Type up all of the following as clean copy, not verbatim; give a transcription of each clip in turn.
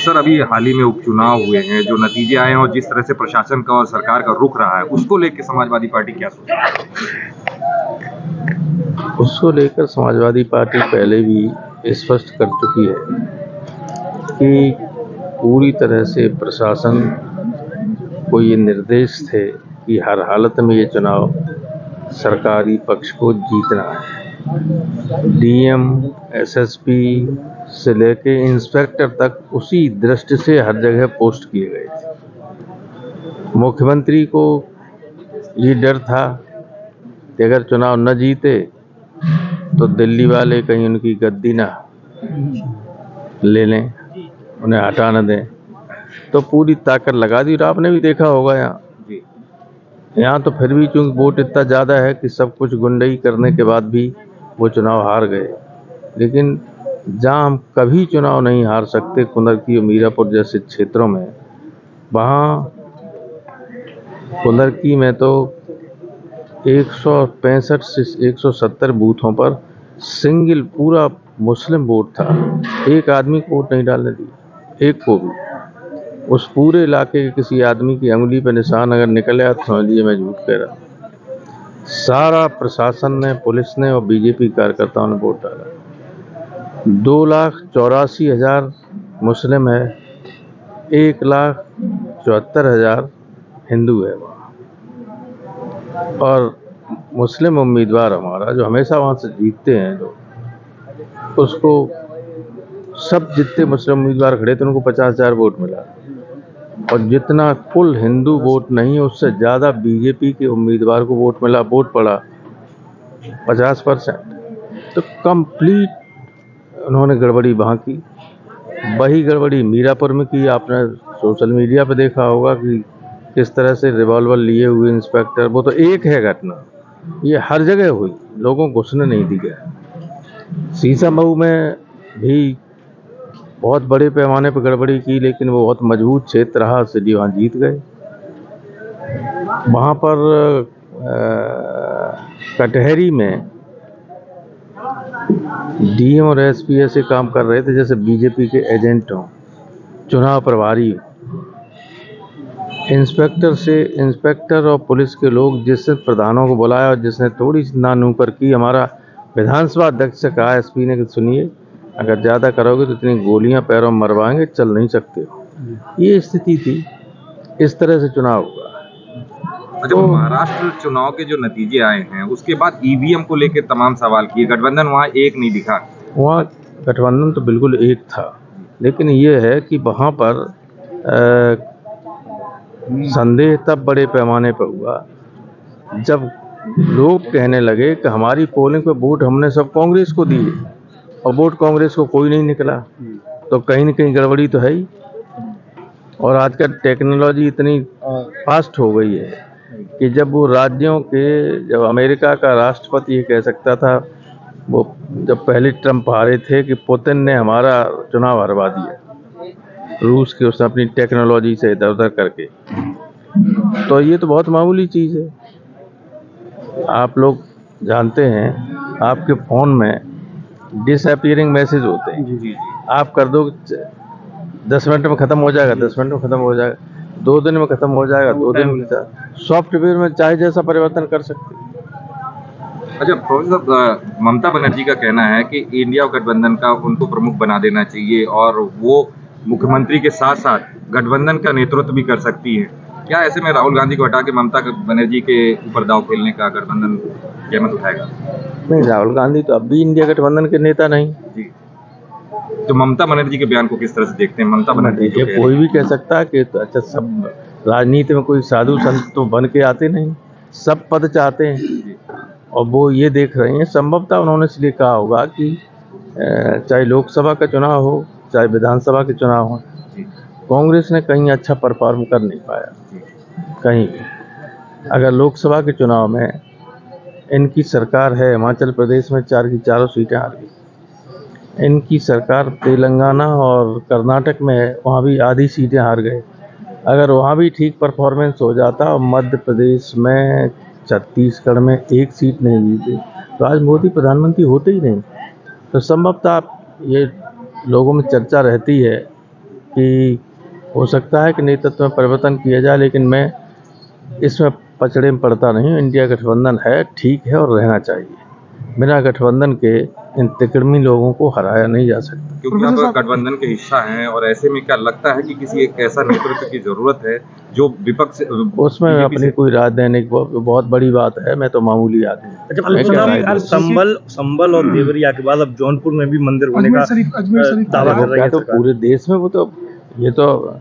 Sir अभी हाल ही में उपचुनाव हुए हैं, जो नतीजे आए हैं और जिस तरह से प्रशासन का और सरकार का रुख रहा है, उसको लेके समाजवादी पार्टी क्या सोचती है? उसको लेकर समाजवादी पार्टी पहले भी स्पष्ट कर चुकी है कि पूरी तरह से प्रशासन को ये निर्देश थे कि हर हालत में ये चुनाव सरकारी पक्ष को जीतना है। डीएम, एसएसपी से लेके इंस्पेक्टर तक उसी दृष्टि से हर जगह पोस्ट किए गए थे। मुख्यमंत्री को ये डर था कि अगर चुनाव न जीते तो दिल्ली वाले कहीं उनकी गद्दी ना ले लें, उन्हें हटा न दें, तो पूरी ताकत लगा दी। और आपने भी देखा होगा यहाँ तो फिर भी चूंकि वोट इतना ज़्यादा है कि सब कुछ गुंडई करने के बाद भी वो चुनाव हार गए। लेकिन जहाँ हम कभी चुनाव नहीं हार सकते, कुंदरकी और मीरापुर जैसे क्षेत्रों में, वहाँ कुंदरकी में तो 165 से 170 बूथों पर सिंगल पूरा मुस्लिम वोट था। एक आदमी को वोट नहीं डालने दिया, एक को भी। उस पूरे इलाके के किसी आदमी की अंगुली पर निशान अगर निकले तो समझ लीजिए मैं झूठ कह रहा हूँ। सारा प्रशासन ने, पुलिस ने और बीजेपी कार्यकर्ताओं ने वोट डाला। 2,84,000 मुस्लिम है, 1,74,000 हिंदू है वहाँ। और मुस्लिम उम्मीदवार हमारा जो हमेशा वहाँ से जीतते हैं लोग, उसको सब जितने मुस्लिम उम्मीदवार खड़े थे उनको 50,000 वोट मिला। और जितना कुल हिंदू वोट नहीं, उससे ज़्यादा बीजेपी के उम्मीदवार को वोट मिला, वोट पड़ा 50%। तो कंप्लीट उन्होंने गड़बड़ी वहाँ की। वही गड़बड़ी मीरापुर में की। आपने सोशल मीडिया पे देखा होगा कि किस तरह से रिवॉल्वर लिए हुए इंस्पेक्टर, वो तो एक है घटना, ये हर जगह हुई, लोगों को घुसने नहीं दी गया। सीसामऊ में भी बहुत बड़े पैमाने पर गड़बड़ी की, लेकिन वो बहुत मजबूत क्षेत्र रहा, इसलिए वहाँ जीत गए। वहाँ पर कटहरी में डीएम और एसपी ऐसे काम कर रहे थे जैसे बीजेपी के एजेंट हों, चुनाव प्रभारी। इंस्पेक्टर और पुलिस के लोग जिससे प्रधानों को बुलाया और जिसने थोड़ी सी नानूकर की, हमारा विधानसभा अध्यक्ष से कहा एसपी ने कि सुनिए, अगर ज़्यादा करोगे तो इतनी गोलियां पैरों में मरवाएंगे, चल नहीं सकते हो। ये स्थिति थी। इस तरह से चुनाव हुआ। अच्छा, तो महाराष्ट्र चुनाव के जो नतीजे आए हैं उसके बाद ईवीएम को लेकर तमाम सवाल किए, गठबंधन वहाँ एक नहीं दिखा। वहाँ गठबंधन तो बिल्कुल एक था, लेकिन ये है कि वहाँ पर संदेह तब बड़े पैमाने पर हुआ जब लोग कहने लगे कि हमारी पोलिंग पे वोट हमने सब कांग्रेस को दिए और वोट कांग्रेस को कोई नहीं निकला, तो कहीं न कहीं गड़बड़ी तो है ही। और आजकल टेक्नोलॉजी इतनी फास्ट हो गई है कि जब वो राज्यों के, जब अमेरिका का राष्ट्रपति ये कह सकता था, वो जब पहले ट्रंप हारे थे, कि पुतिन ने हमारा चुनाव हरवा दिया रूस के, उसने अपनी टेक्नोलॉजी से इधर उधर करके, तो ये तो बहुत मामूली चीज़ है। आप लोग जानते हैं, आपके फ़ोन में डिसअपीयरिंग मैसेज होते हैं, आप कर दो 10 मिनट में ख़त्म हो जाएगा, 10 मिनट में ख़त्म हो जाएगा, 2 दिन में ख़त्म हो जाएगा, 2 दिन में। सॉफ्टवेयर में चाहे जैसा परिवर्तन कर सकते हैं। अच्छा प्रोफेसर साहब, ममता बनर्जी का कहना है कि इंडिया गठबंधन का उनको प्रमुख बना देना चाहिए और वो मुख्यमंत्री के साथ साथ गठबंधन का नेतृत्व भी कर सकती है। क्या ऐसे में राहुल गांधी को हटा के ममता बनर्जी के ऊपर दांव खेलने का गठबंधन जहमत उठाएगा? नहीं, राहुल गांधी तो अब भी इंडिया गठबंधन के नेता नहीं जी, तो ममता बनर्जी के बयान को किस तरह से देखते हैं? ममता बनर्जी ये कोई भी कह सकता है कि अच्छा, सब राजनीति में कोई साधु संत तो बन के आते नहीं, सब पद चाहते हैं और वो ये देख रहे हैं। संभवतः उन्होंने इसलिए कहा होगा कि चाहे लोकसभा का चुनाव हो चाहे विधानसभा के चुनाव हो, कांग्रेस ने कहीं अच्छा परफॉर्म कर नहीं पाया कहीं भी। अगर लोकसभा के चुनाव में इनकी सरकार है, हिमाचल प्रदेश में 4 की 4 सीटें हार गई, इनकी सरकार तेलंगाना और कर्नाटक में है, वहाँ भी आधी सीटें हार गए। अगर वहाँ भी ठीक परफॉर्मेंस हो जाता और मध्य प्रदेश में, छत्तीसगढ़ में 1 सीट नहीं जीते, तो आज मोदी प्रधानमंत्री होते ही नहीं। तो संभवतः ये लोगों में चर्चा रहती है कि हो सकता है कि नेतृत्व में परिवर्तन किया जाए, लेकिन मैं इसमें पचड़े में पड़ता नहीं हूँ। इंडिया गठबंधन है, ठीक है और रहना चाहिए। बिना गठबंधन के इन तिकड़मी लोगों को हराया नहीं जा सकता। क्योंकि आप गठबंधन के हिस्सा हैं और ऐसे में क्या लगता है कि किसी एक ऐसा नेतृत्व की जरूरत है जो विपक्ष उसमें बीजेपी अपनी से कोई राजनैतिक बहुत बड़ी बात है, मैं तो मामूली आदमी हूं। अच्छा, मैं क्या राय दूं? संबल और देवरिया के बाद अब जौनपुर में भी मंदिर होने का दावा वो कर रही क्या है तो सरकार। पूरे देश में वो तो ये तो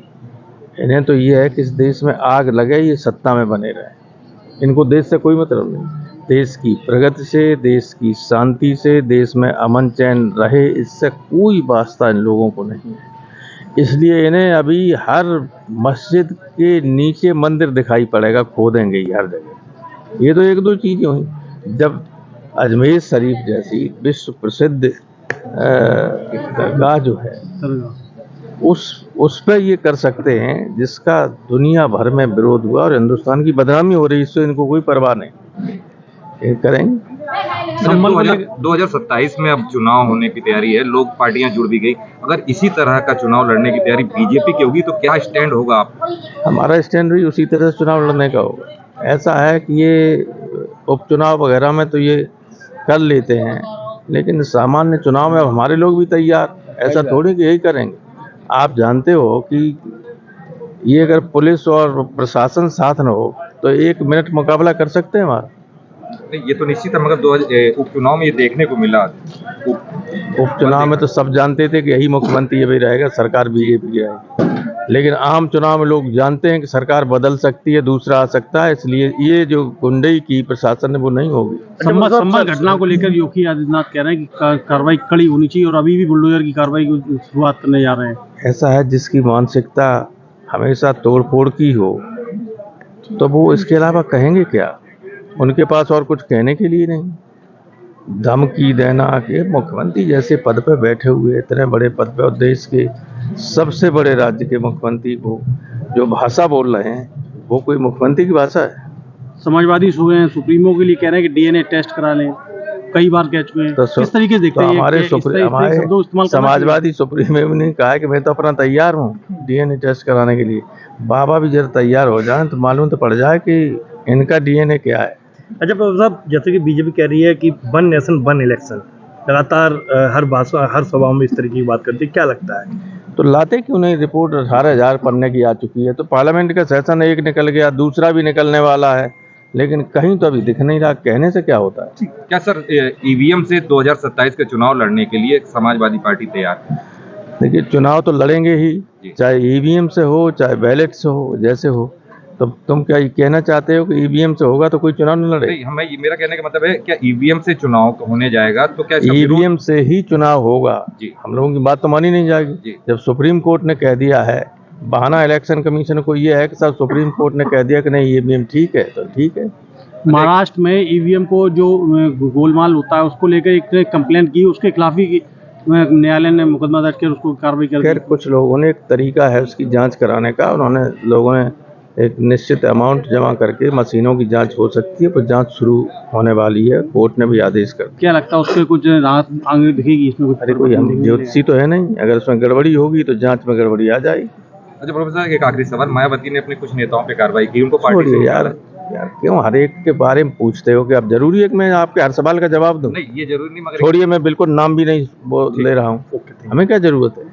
इन्हें तो ये है कि इस देश में आग लगे, ये सत्ता में बने रहे। इनको देश से कोई मतलब नहीं। देश की प्रगति से, देश की शांति से, देश में अमन चैन रहे, इससे कोई वास्ता इन लोगों को नहीं है। इसलिए इन्हें अभी हर मस्जिद के नीचे मंदिर दिखाई पड़ेगा, खोदेंगे ही हर जगह। ये तो एक दो चीज़ें हुई। जब अजमेर शरीफ जैसी विश्व प्रसिद्ध दरगाह जो है, उस पर ये कर सकते हैं जिसका दुनिया भर में विरोध हुआ और हिंदुस्तान की बदनामी हो रही है, इससे इनको कोई परवाह नहीं, ये करेंगे। 2027 में अब चुनाव होने की तैयारी है, लोग पार्टियां जुड़ भी गई। अगर इसी तरह का चुनाव लड़ने की तैयारी बीजेपी की होगी तो क्या स्टैंड होगा आप? हमारा स्टैंड भी उसी तरह से चुनाव लड़ने का होगा। ऐसा है कि ये उपचुनाव वगैरह में तो ये कर लेते हैं, लेकिन सामान्य चुनाव में अब हमारे लोग भी तैयार, ऐसा थोड़ी कि यही करेंगे। आप जानते हो कि ये अगर पुलिस और प्रशासन साथ न हो तो 1 मिनट मुकाबला कर सकते हैं हमारा? नहीं, ये तो निश्चित है, मगर उपचुनाव में ये देखने को मिला। उपचुनाव में तो सब जानते थे कि यही मुख्यमंत्री अभी रहेगा, सरकार बीजेपी की रहेगी। लेकिन आम चुनाव में लोग जानते हैं कि सरकार बदल सकती है, दूसरा आ सकता है, इसलिए ये जो गुंडई की प्रशासन है वो नहीं होगी। संभल घटना को लेकर योगी आदित्यनाथ कह रहे हैं कि कार्रवाई कड़ी होनी चाहिए और अभी भी बुलडोजर की कार्रवाई की शुरुआत करने जा रहे हैं। ऐसा है, जिसकी मानसिकता हमेशा तोड़फोड़ की हो तो वो इसके अलावा कहेंगे क्या? उनके पास और कुछ कहने के लिए नहीं। धमकी देना कि मुख्यमंत्री जैसे पद पे बैठे हुए, इतने बड़े पद पे और देश के सबसे बड़े राज्य के मुख्यमंत्री को जो भाषा बोल रहे हैं वो कोई मुख्यमंत्री की भाषा है? समाजवादी सो गए हैं, सुप्रीमो के लिए कह रहे हैं कि डीएनए टेस्ट करा लें, कई बार कह चुके हैं। तो किस तरीके से देखते हैं हमारे हमारे समाजवादी सुप्रीमो ने कहा है कि मैं तो अपना तैयार हूँ डीएनए टेस्ट कराने के लिए। बाबा भी जरा तैयार हो जाए तो मालूम तो पड़ जाए कि इनका डीएनए क्या है। अच्छा बाबू साहब, जैसे कि बीजेपी कह रही है कि वन नेशन वन इलेक्शन, लगातार हर भाषण हर सभा में इस तरीके की बात करती है, क्या लगता है? तो लाते क्यों नहीं? रिपोर्ट 18,000 पन्ने की आ चुकी है। तो पार्लियामेंट का सेशन एक निकल गया, दूसरा भी निकलने वाला है, लेकिन कहीं तो अभी दिख नहीं रहा। कहने से क्या होता है? क्या सर ईवीएम से 2027 के चुनाव लड़ने के लिए समाजवादी पार्टी तैयार है? देखिए, चुनाव तो लड़ेंगे ही, चाहे ईवीएम से हो चाहे बैलेट से हो, जैसे हो। तो तुम क्या ये कहना चाहते हो कि ईवीएम से होगा तो कोई चुनाव नहीं लड़े? नहीं, मेरा कहने का मतलब है क्या ईवीएम से चुनाव होने जाएगा तो क्या ईवीएम से ही चुनाव होगा? हम लोगों की बात तो मानी नहीं जाएगी। जब सुप्रीम कोर्ट ने कह दिया है, बहाना इलेक्शन कमीशन को ये है कि साहब सुप्रीम कोर्ट ने कह दिया कि नहीं ईवीएम ठीक है तो ठीक है। महाराष्ट्र में ईवीएम को जो गोलमाल होता है उसको लेकर एक कंप्लेंट की, उसके खिलाफ ही न्यायालय ने मुकदमा दर्ज कर उसको कार्रवाई कर दी। कुछ लोगों ने एक तरीका है उसकी जांच कराने का, उन्होंने लोगों ने एक निश्चित अमाउंट जमा करके मशीनों की जांच हो सकती है, पर जांच शुरू होने वाली है। कोर्ट ने भी आदेश कर दिया। क्या लगता है उसके कुछ राहत आगे दिखेगी इसमें? अरे कोई हम ज्योतिषी तो है नहीं, अगर उसमें गड़बड़ी होगी तो जांच में गड़बड़ी आ जाएगी। अच्छा प्रोफेसर, एक आखिरी सवाल, मायावती ने अपने कुछ नेताओं पे कार्रवाई की, उनको पार्टी से यार क्यों हर एक के बारे में पूछते हो कि अब जरूरी है कि मैं आपके हर सवाल का जवाब दूं? नहीं, ये जरूरी नहीं, मगर छोड़िए, मैं बिल्कुल नाम भी नहीं ले रहा हूँ, हमें क्या जरूरत है?